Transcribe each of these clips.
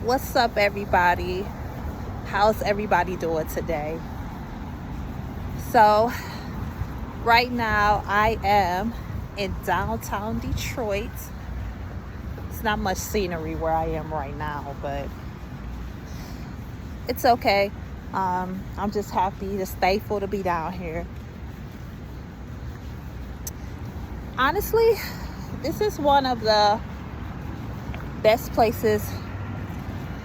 What's up, everybody? How's everybody doing today? So, right now I am in downtown Detroit. It's not much scenery where I am right now, but it's okay. I'm just happy, just thankful to be down here. Honestly, this is one of the best places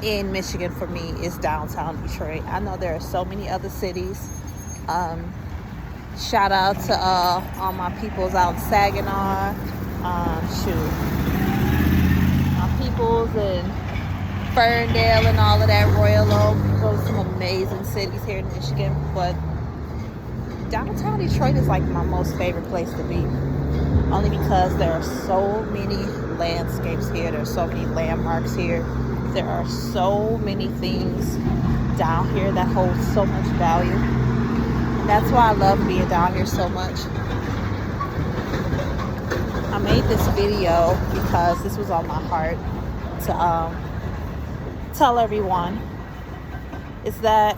in Michigan for me is downtown Detroit. I know there are so many other cities. Shout out to all my peoples out in Saginaw. My peoples in Ferndale and all of that, Royal Oak. Those are some amazing cities here in Michigan. But downtown Detroit is like my most favorite place to be. Only because there are so many landscapes here. There are so many landmarks here. There are so many things down here that hold so much value. And that's why I love being down here so much. I made this video because this was on my heart to tell everyone is that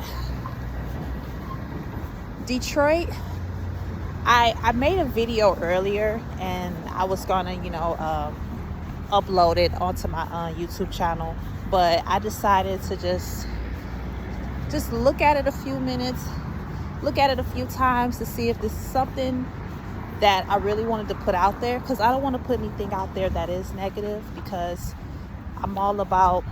Detroit, I made a video earlier and I was gonna, upload it onto my YouTube channel. But I decided to just look at it a few minutes, look at it a few times to see if this is something that I really wanted to put out there. Because I don't want to put anything out there that is negative, because I'm all about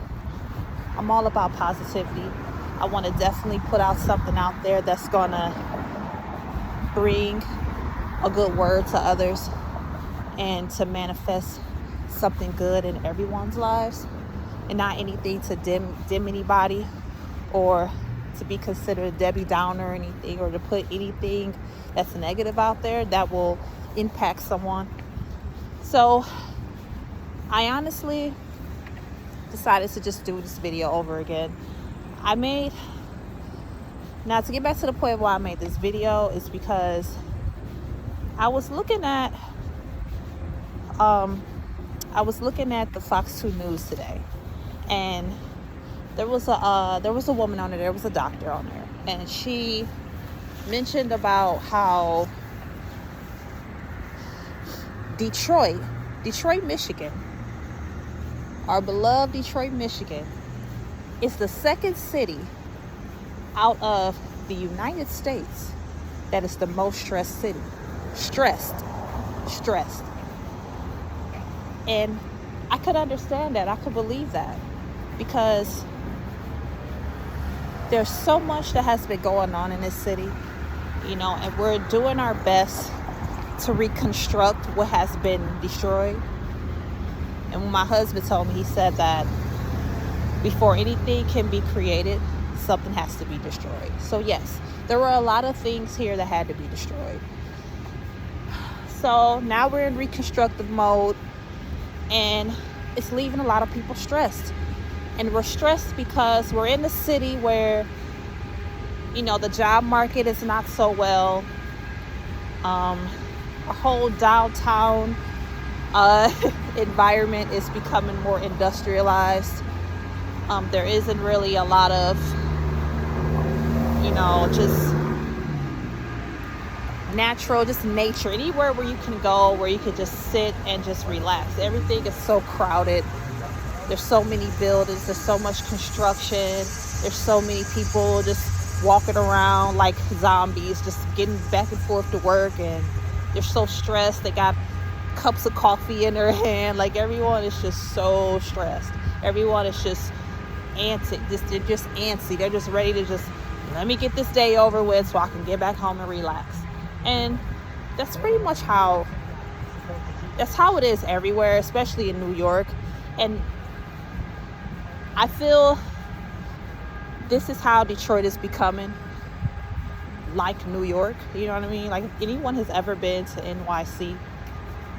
positivity. I want to definitely put out something out there that's gonna bring a good word to others and to manifest something good in everyone's lives, and not anything to dim anybody or to be considered a Debbie Downer or anything, or to put anything that's negative out there that will impact someone. So I honestly decided to just do this video over again. Now to get back to the point why I made this video is because I was looking at the Fox 2 News today, and there was a woman on there was a doctor on there, and she mentioned about how Detroit, Michigan, our beloved Detroit, Michigan, is the second city out of the United States that is the most stressed city. Stressed. And I could understand that. I could believe that, because there's so much that has been going on in this city, and we're doing our best to reconstruct what has been destroyed. And when my husband told me, he said that before anything can be created, something has to be destroyed. So yes, there were a lot of things here that had to be destroyed. So now we're in reconstructive mode, and it's leaving a lot of people stressed. And we're stressed because we're in the city where, the job market is not so well. Our whole downtown environment is becoming more industrialized. There isn't really a lot of, just natural, just nature, anywhere where you can go, where you can just sit and just relax. Everything is so crowded. There's so many buildings, there's so much construction, there's so many people just walking around like zombies, just getting back and forth to work, and they're so stressed. They got cups of coffee in their hand. Like, everyone is just so stressed. Everyone is just antsy. They're just antsy. They're just ready to just, let me get this day over with so I can get back home and relax. And that's pretty much how it is everywhere, especially in New York. And I feel this is how Detroit is becoming like New York. You know what I mean? Like, if anyone has ever been to NYC,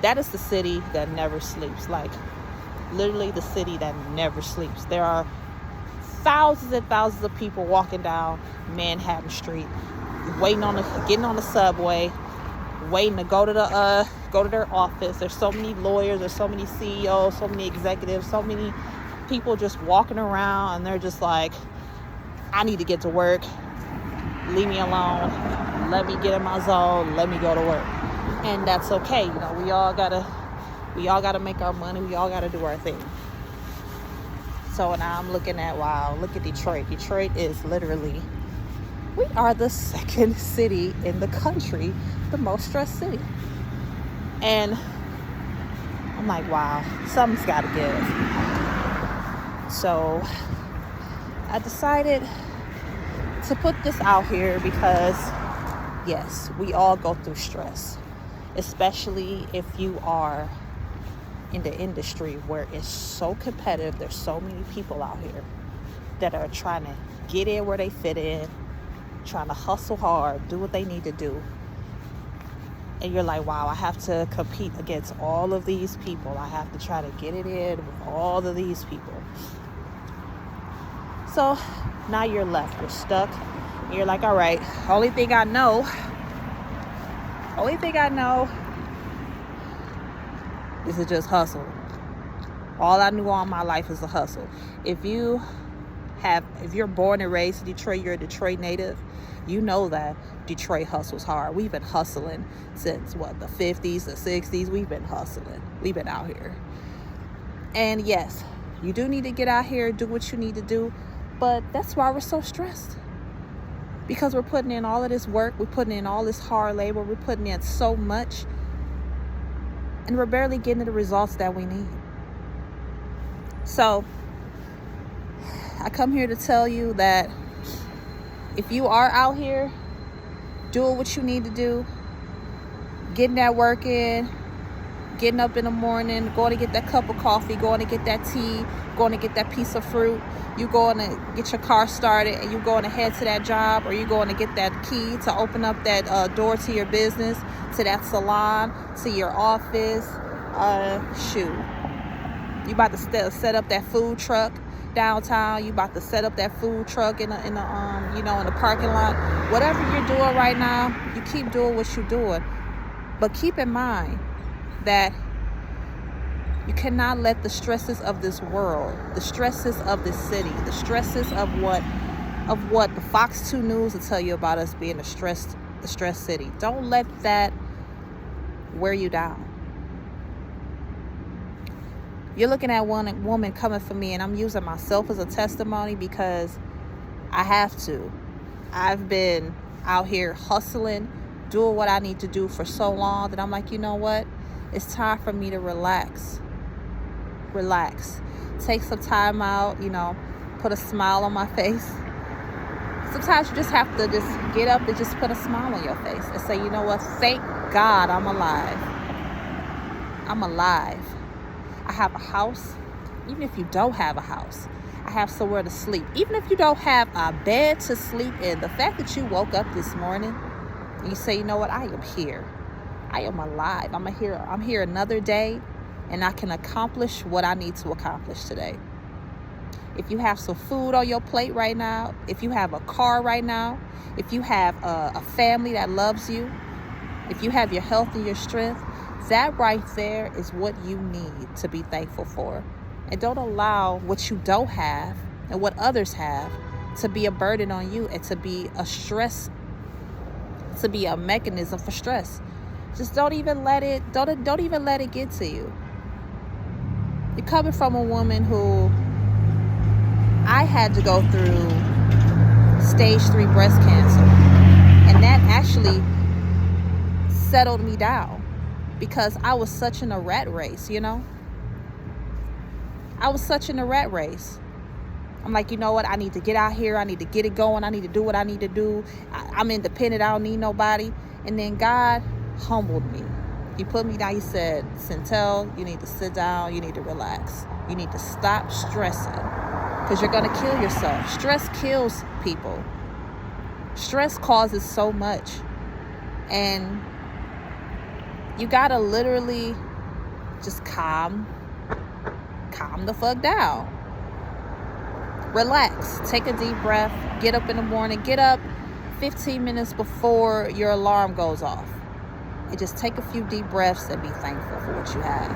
that is the city that never sleeps. Like, literally the city that never sleeps. There are thousands and thousands of people walking down Manhattan Street, getting on the subway, waiting to go to their office. There's so many lawyers, there's so many CEOs, so many executives, so many people just walking around and they're just like, I need to get to work. Leave me alone. Let me get in my zone. Let me go to work. And that's okay. You know, we all gotta make our money. We all gotta do our thing. So now I'm looking at, wow, look at Detroit. Detroit is literally, we are the second city in the country, the most stressed city. And I'm like, wow, something's got to give. So I decided to put this out here because, yes, we all go through stress, especially if you are in the industry where it's so competitive. There's so many people out here that are trying to get in where they fit in, trying to hustle hard, do what they need to do. And you're like, wow, I have to compete against all of these people. I have to try to get it in with all of these people. So now you're left, you're stuck. And you're like, all right, only thing I know is to just hustle. All I knew all my life is to hustle. If you're born and raised in Detroit, you're a Detroit native, you know that Detroit hustles hard. We've been hustling since, the 50s, the 60s. We've been hustling. We've been out here. And yes, you do need to get out here, do what you need to do. But that's why we're so stressed. Because we're putting in all of this work. We're putting in all this hard labor. We're putting in so much. And we're barely getting the results that we need. So I come here to tell you that if you are out here doing what you need to do, getting that work in, getting up in the morning, going to get that cup of coffee, going to get that tea, going to get that piece of fruit, you going to get your car started and you going to head to that job, or you going to get that key to open up that door to your business, to that salon, to your office. You about to set up that food truck downtown. You about to set up that food truck in the parking lot. Whatever you're doing right now, you keep doing what you're doing. But keep in mind that you cannot let the stresses of this world, the stresses of this city, the stresses of what the Fox 2 News will tell you about us being a stressed city. Don't let that wear you down. You're looking at one woman coming for me, and I'm using myself as a testimony because I have to. I've been out here hustling, doing what I need to do for so long that I'm like, you know what? It's time for me to relax. Take some time out, put a smile on my face. Sometimes you just have to just get up and just put a smile on your face and say, you know what? Thank God I'm alive. I'm alive. I have a house. Even if you don't have a house, I have somewhere to sleep. Even if you don't have a bed to sleep in, the fact that you woke up this morning and you say, you know what? I am here. I am alive. I'm here another day, and I can accomplish what I need to accomplish today. If you have some food on your plate right now, if you have a car right now, if you have a family that loves you, if you have your health and your strength, that right there is what you need to be thankful for. And don't allow what you don't have and what others have to be a burden on you and to be a mechanism for stress. Just don't even let it get to you. You're coming from a woman who I had to go through stage 3 breast cancer. And that actually settled me down because I was such in a rat race, I was such in a rat race. I'm like, you know what? I need to get out here. I need to get it going. I need to do what I need to do. I'm independent. I don't need nobody. And then God humbled me. He put me down. He said, CienTell, you need to sit down. You need to relax. You need to stop stressing because you're going to kill yourself. Stress kills people. Stress causes so much. And you got to literally just calm the fuck down. Relax. Take a deep breath. Get up in the morning. Get up 15 minutes before your alarm goes off. And just take a few deep breaths and be thankful for what you have.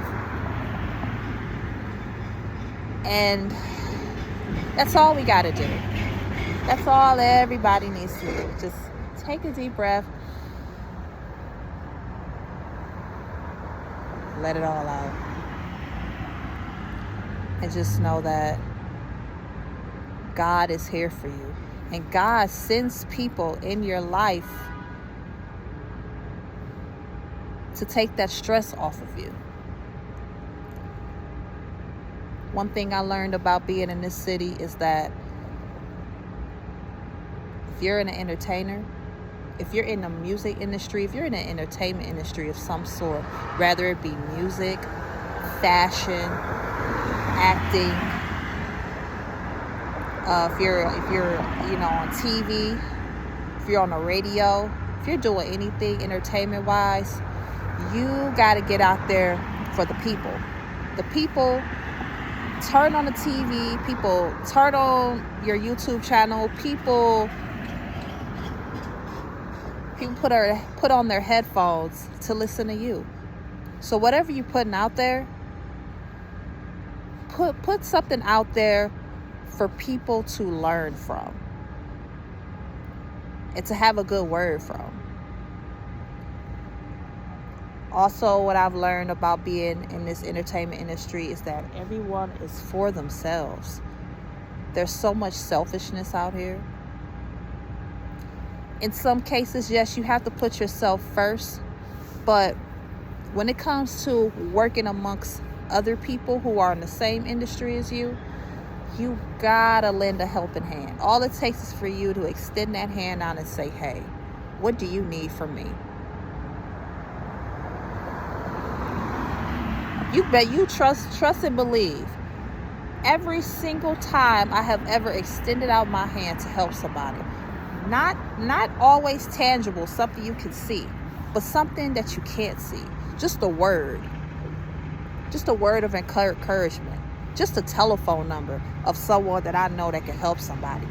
And that's all we got to do. That's all everybody needs to do. Just take a deep breath. Let it all out. And just know that God is here for you. And God sends people in your life to take that stress off of you. One thing I learned about being in this city is that if you're an entertainer, if you're in the music industry, if you're in the entertainment industry of some sort, whether it be music, fashion, acting, if you're on TV, if you're on the radio, if you're doing anything entertainment wise, you got to get out there for the people. The people turn on the TV, people turn on your YouTube channel, people put on their headphones to listen to you. So whatever you're putting out there, put something out there for people to learn from and to have a good word from. Also, what I've learned about being in this entertainment industry is that everyone is for themselves. There's so much selfishness out here. In some cases, yes, you have to put yourself first, but when it comes to working amongst other people who are in the same industry as you, you gotta lend a helping hand. All it takes is for you to extend that hand out and say, hey, what do you need from me? You bet you trust and believe. Every single time I have ever extended out my hand to help somebody, not always tangible, something you can see, but something that you can't see. Just a word of encouragement, just a telephone number of someone that I know that can help somebody.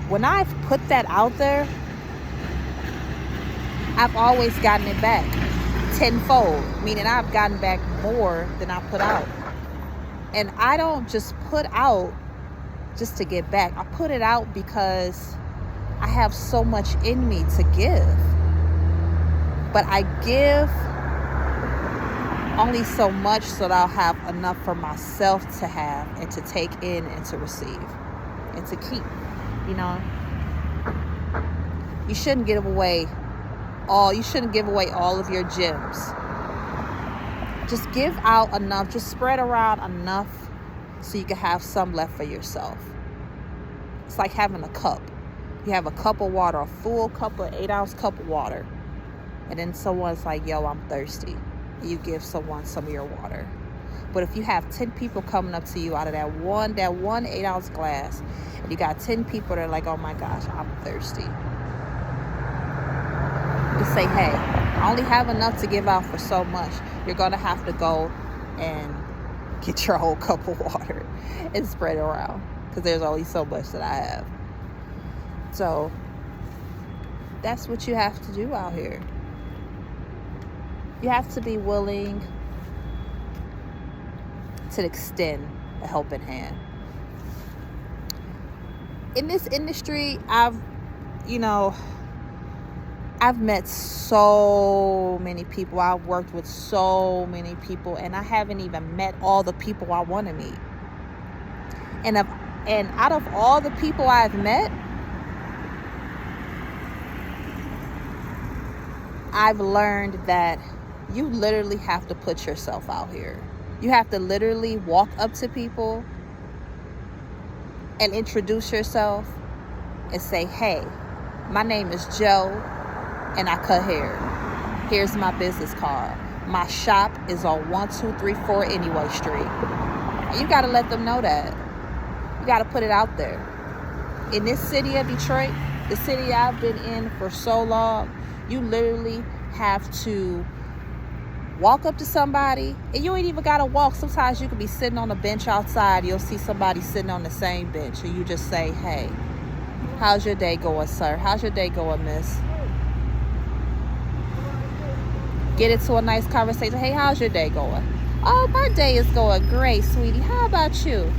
When I've put that out there, I've always gotten it back tenfold, meaning I've gotten back more than I put out. And I don't just put out just to get back. I put it out because I have so much in me to give. But I give only so much so that I'll have enough for myself to have and to take in and to receive and to keep. You shouldn't give away all of your gems. Just give out enough, just spread around enough so you can have some left for yourself. It's like having a cup. You have a cup of water, a full cup, an 8-ounce cup of water, and then someone's like, yo, I'm thirsty. And you give someone some of your water. But if you have 10 people coming up to you out of that one 8-ounce glass, and you got 10 people that are like, oh my gosh, I'm thirsty. Just say, hey, I only have enough to give out for so much. You're going to have to go and get your whole cup of water and spread it around, because there's only so much that I have. So that's what you have to do out here. You have to be willing to extend a helping hand. In this industry, I've met so many people. I've worked with so many people, and I haven't even met all the people I want to meet. And out of all the people I've met, I've learned that you literally have to put yourself out here. You have to literally walk up to people and introduce yourself and say, hey, my name is Joe and I cut hair. Here's my business card. My shop is on 1234 Anyway Street. And you got to let them know that. You got to put it out there. In this city of Detroit, the city I've been in for so long, you literally have to walk up to somebody, and you ain't even got to walk. Sometimes you could be sitting on a bench outside. You'll see somebody sitting on the same bench, and you just say, hey, how's your day going, sir? How's your day going, miss? Get into a nice conversation. Hey, how's your day going? Oh, my day is going great, sweetie. How about you?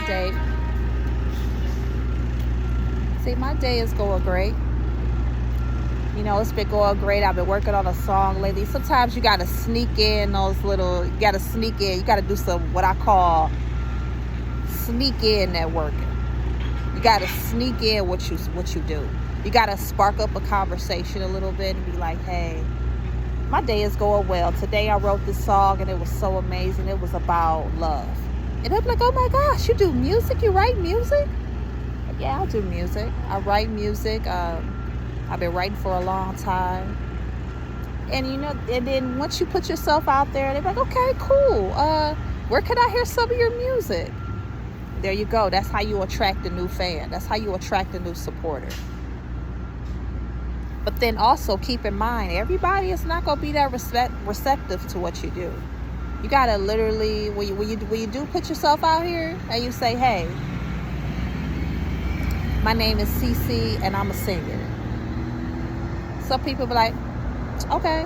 day. See, my day is going great. You know, it's been going great. I've been working on a song lately. Sometimes you got to sneak in those little, you got to sneak in. You got to do some, what I call sneak in networking. You got to sneak in what you do. You got to spark up a conversation a little bit and be like, hey, my day is going well. Today I wrote this song and it was so amazing. It was about love. And they'll be like, oh my gosh, you do music? You write music? Yeah, I do music. I write music. I've been writing for a long time. And you know, and then once you put yourself out there, they're like, okay, cool. Where can I hear some of your music? There you go. That's how you attract a new fan. That's how you attract a new supporter. But then also keep in mind, everybody is not going to be that receptive to what you do. You got to literally, when you do put yourself out here and you say, hey, my name is CC and I'm a singer. Some people be like, okay.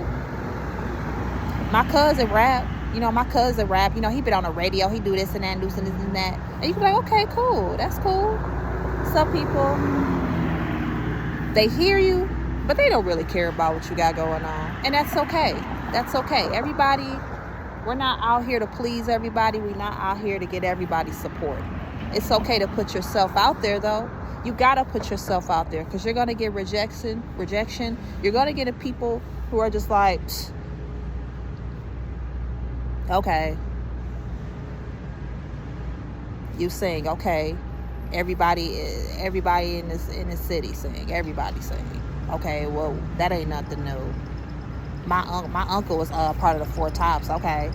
My cousin rap. You know, you know, he been on the radio. He do this and that, and this and that. And you be like, okay, cool. That's cool. Some people, they hear you, but they don't really care about what you got going on. And that's okay. That's okay. Everybody, we're not out here to please everybody. We're not out here to get everybody's support. It's okay to put yourself out there, though. You got to put yourself out there because you're going to get rejection. You're going to get people who are just like, okay, you sing, okay. Everybody in this city sing. Everybody sing. Okay, well, that ain't nothing new. My uncle was part of the Four Tops. Okay,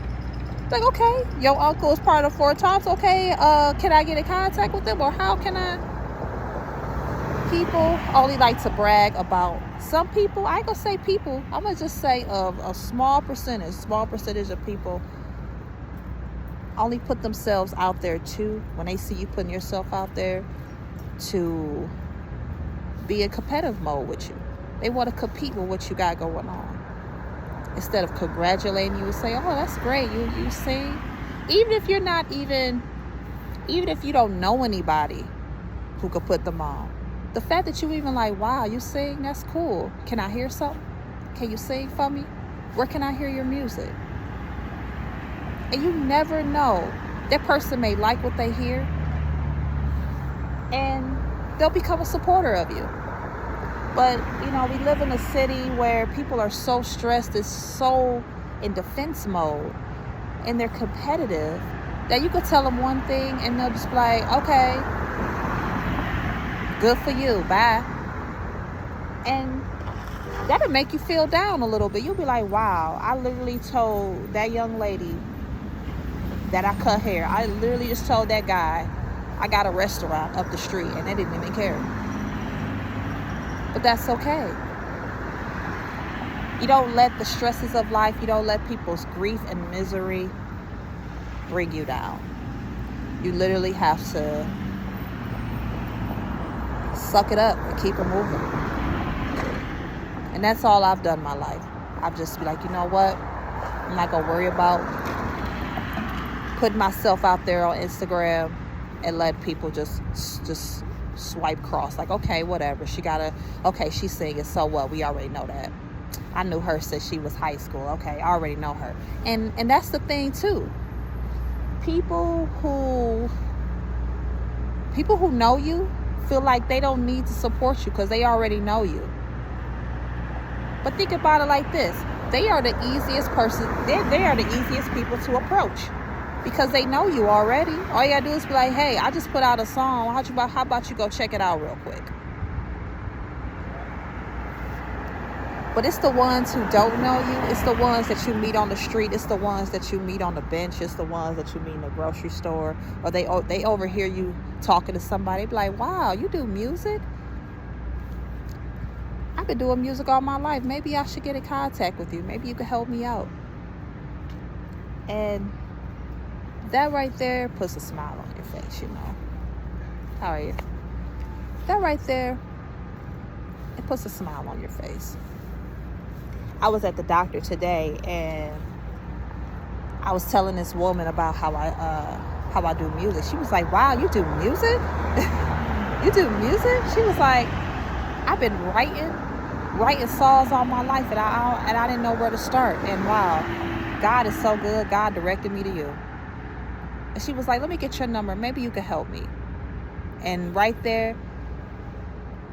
like, okay, your uncle is part of the Four Tops. Okay, can I get in contact with them, or how can I? People only like to brag about some people. I ain't gonna say people. I'm gonna just say a small percentage of people only put themselves out there too when they see you putting yourself out there to be in competitive mode with you. They want to compete with what you got going on instead of congratulating you and say, oh, that's great, you sing. Even if you don't know anybody who could put them on, the fact that you even like, wow, you sing, that's cool. Can I hear something? Can you sing for me? Where can I hear your music? And you never know. That person may like what they hear and they'll become a supporter of you. But, you know, we live in a city where people are so stressed, it's so in defense mode, and they're competitive that you could tell them one thing and they'll just be like, okay, good for you, bye. And that'll make you feel down a little bit. You'll be like, wow, I literally told that young lady that I cut hair. I literally just told that guy I got a restaurant up the street and they didn't even care. But that's okay. You don't let the stresses of life, you don't let people's grief and misery bring you down. You literally have to suck it up and keep it moving. And that's all I've done in my life. I've just be like, you know what? I'm not gonna worry about putting myself out there on Instagram and let people just swipe cross. Like, okay, whatever. She's singing, so what? We already know that. I knew her since she was high school. Okay, I already know her. And that's the thing too. People who know you feel like they don't need to support you because they already know you. But think about it like this. They are the easiest people to approach because they know you already. All you gotta do is be like, hey, I just put out a song. How about you go check it out real quick? But it's the ones who don't know you. It's the ones that you meet on the street. It's the ones that you meet on the bench. It's the ones that you meet in the grocery store. Or they overhear you talking to somebody. Be like, wow, you do music? I've been doing music all my life. Maybe I should get in contact with you. Maybe you could help me out. And that right there puts a smile on your face, you know. How are you? That right there, it puts a smile on your face. I was at the doctor today and I was telling this woman about how how I do music. She was like, wow, you do music? You do music? She was like, I've been writing songs all my life, and I didn't know where to start. And wow, God is so good. God directed me to you. And she was like, let me get your number. Maybe you can help me. And right there,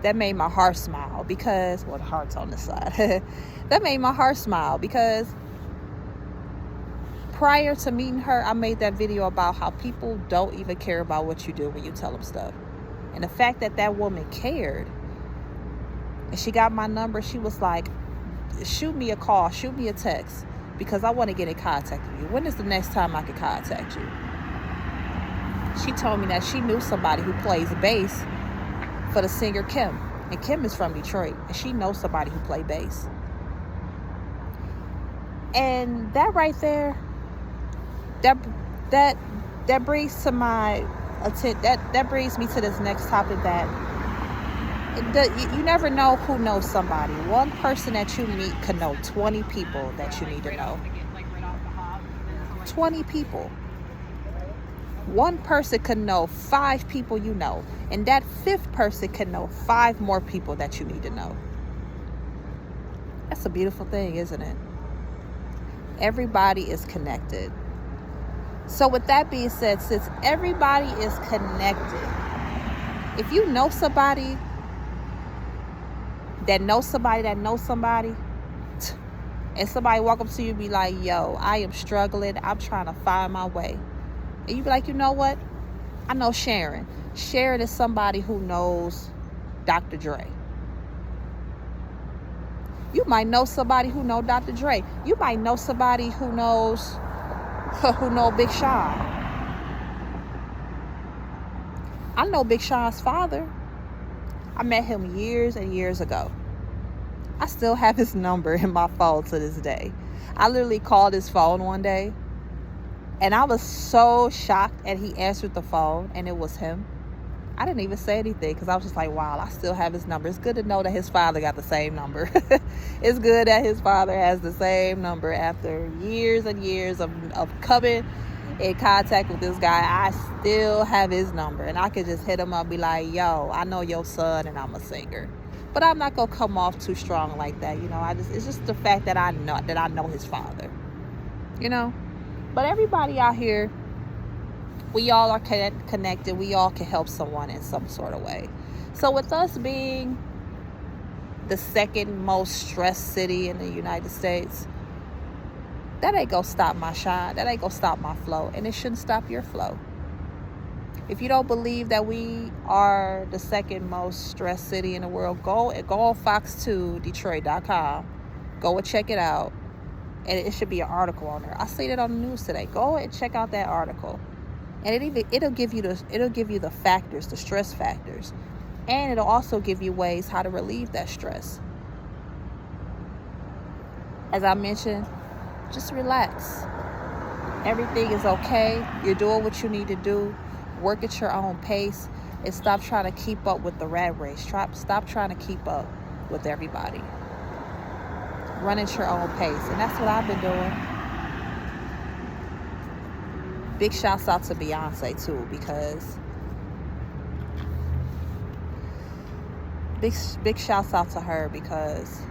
that made my heart smile because, well, the heart's on this side. That made my heart smile because prior to meeting her, I made that video about how people don't even care about what you do when you tell them stuff. And the fact that that woman cared, and she got my number, she was like, shoot me a call, shoot me a text, because I want to get in contact with you. When is the next time I can contact you? She told me that she knew somebody who plays bass for the singer Kim. And Kim is from Detroit, and she knows somebody who plays bass. And that right there, that brings to my that brings me to this next topic, that you never know who knows somebody. One person that you meet could know 20 people that you need to know. 20 people. One person could know 5 people you know, and that 5th person can know 5 more people that you need to know. That's a beautiful thing, isn't it? Everybody is connected. So with that being said, since everybody is connected, if you know somebody that knows somebody that knows somebody, and somebody walk up to you and be like, yo, I am struggling, I'm trying to find my way. And you be like, you know what? I know Sharon. Sharon is somebody who knows Dr. Dre. You might know somebody who knows Dr. Dre. You might know somebody who knows Big Sean. I know Big Sean's father. I met him years and years ago. I still have his number in my phone to this day. I literally called his phone one day, and I was so shocked, and he answered the phone, and it was him. I didn't even say anything because I was just like, wow, I still have his number. It's good to know that his father got the same number. It's good that his father has the same number after years and years of coming in contact with this guy. I still have his number, and I could just hit him up and be like, yo, I know your son and I'm a singer. But I'm not going to come off too strong like that. You know, it's just the fact that I know his father, you know. But everybody out here, we all are connected. We all can help someone in some sort of way. So with us being the 2nd most stressed city in the United States, that ain't gonna stop my shine. That ain't gonna stop my flow. And it shouldn't stop your flow. If you don't believe that we are the 2nd most stressed city in the world, go on fox2detroit.com. Go and check it out. And it should be an article on there. I seen it on the news today. Go and check out that article. And it'll give you the factors, the stress factors. And it'll also give you ways how to relieve that stress. As I mentioned, just relax. Everything is okay. You're doing what you need to do. Work at your own pace, and stop trying to keep up with the rat race. Stop trying to keep up with everybody. Run at your own pace. And that's what I've been doing. Big shouts out to Beyonce too, because big shouts out to her, because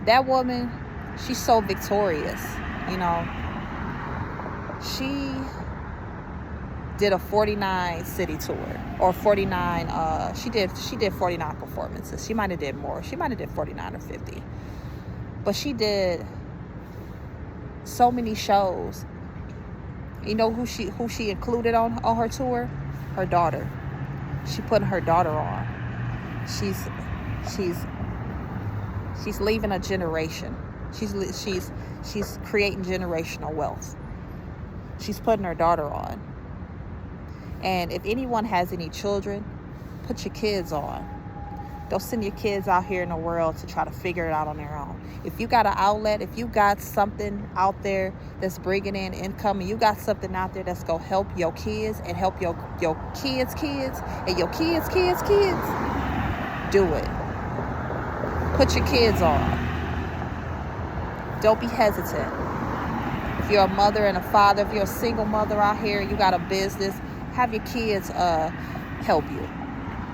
that woman, she's so victorious, you know. She did a 49 city tour, or 49 she did 49 performances. She might have did more. She might have did 49 or 50. But she did so many shows. You know who she included on her tour? Her daughter. She put her daughter on. She's leaving a generation. She's creating generational wealth. She's putting her daughter on. And if anyone has any children, put your kids on. Don't send your kids out here in the world to try to figure it out on their own. If you got an outlet, if you got something out there that's bringing in income, and you got something out there that's going to help your kids and help your kids' kids and your kids' kids' kids, do it. Put your kids on. Don't be hesitant. If you're a mother and a father, if you're a single mother out here, you got a business, have your kids help you.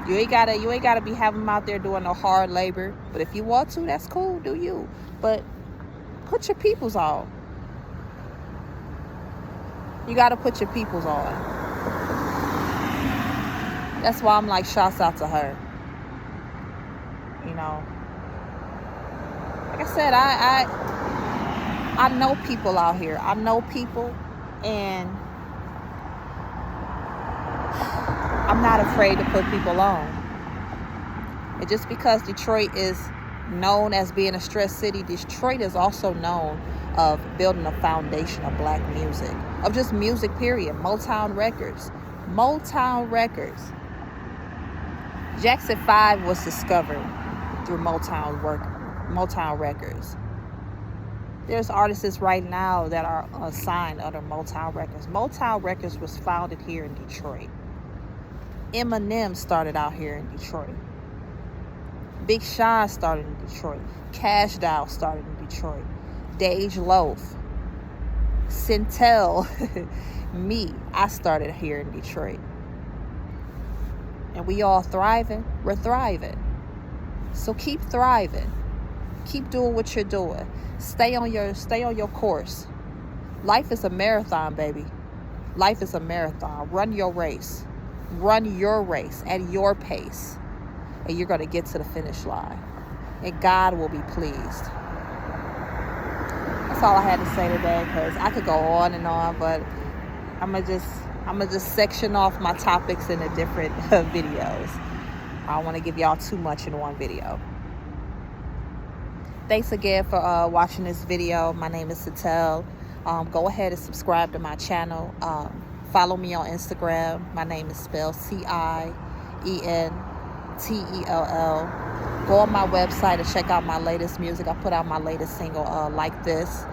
You ain't gotta be having them out there doing no hard labor. But if you want to, that's cool, do you. But put your peoples on. You gotta put your peoples on. That's why I'm like, shouts out to her. You know, like I said, I know people out here. I know people, and I'm not afraid to put people on. And just because Detroit is known as being a stress city, Detroit is also known of building a foundation of black music, of just music, period. Motown Records. Jackson 5 was discovered through Motown Records. There's artists right now that are signed under Motown Records. Motown Records was founded here in Detroit. Eminem started out here in Detroit. Big Sean started in Detroit. Cash Doll started in Detroit. Dage Loaf. CienTell. Me. I started here in Detroit. And we all thriving. We're thriving. So keep thriving. Keep doing what you're doing. Stay on your course. Life is a marathon, baby. Life is a marathon. Run your race. Run your race at your pace. And you're going to get to the finish line. And God will be pleased. That's all I had to say today, because I could go on and on, but I'm gonna just section off my topics into different videos. I don't want to give y'all too much in one video. Thanks again for watching this video. My name is CienTell. Go ahead and subscribe to my channel. Follow me on Instagram. My name is spelled CienTell. Go on my website and check out my latest music. I put out my latest single, Like This.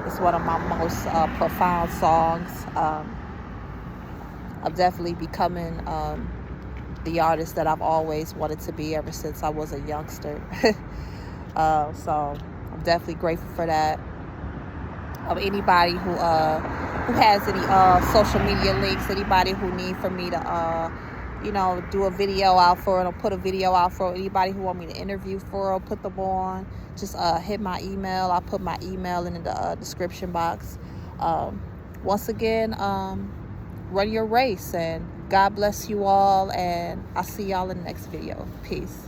It's one of my most profound songs. I'm definitely becoming the artist that I've always wanted to be ever since I was a youngster. So I'm definitely grateful for that. Anybody who has any social media links, anybody who need for me to do a video out for it, or put a video out for anybody who want me to interview for, or put them on, just hit my email. I'll put my email in the description box. Once again, run your race, and God bless you all, and I'll see y'all in the next video. Peace.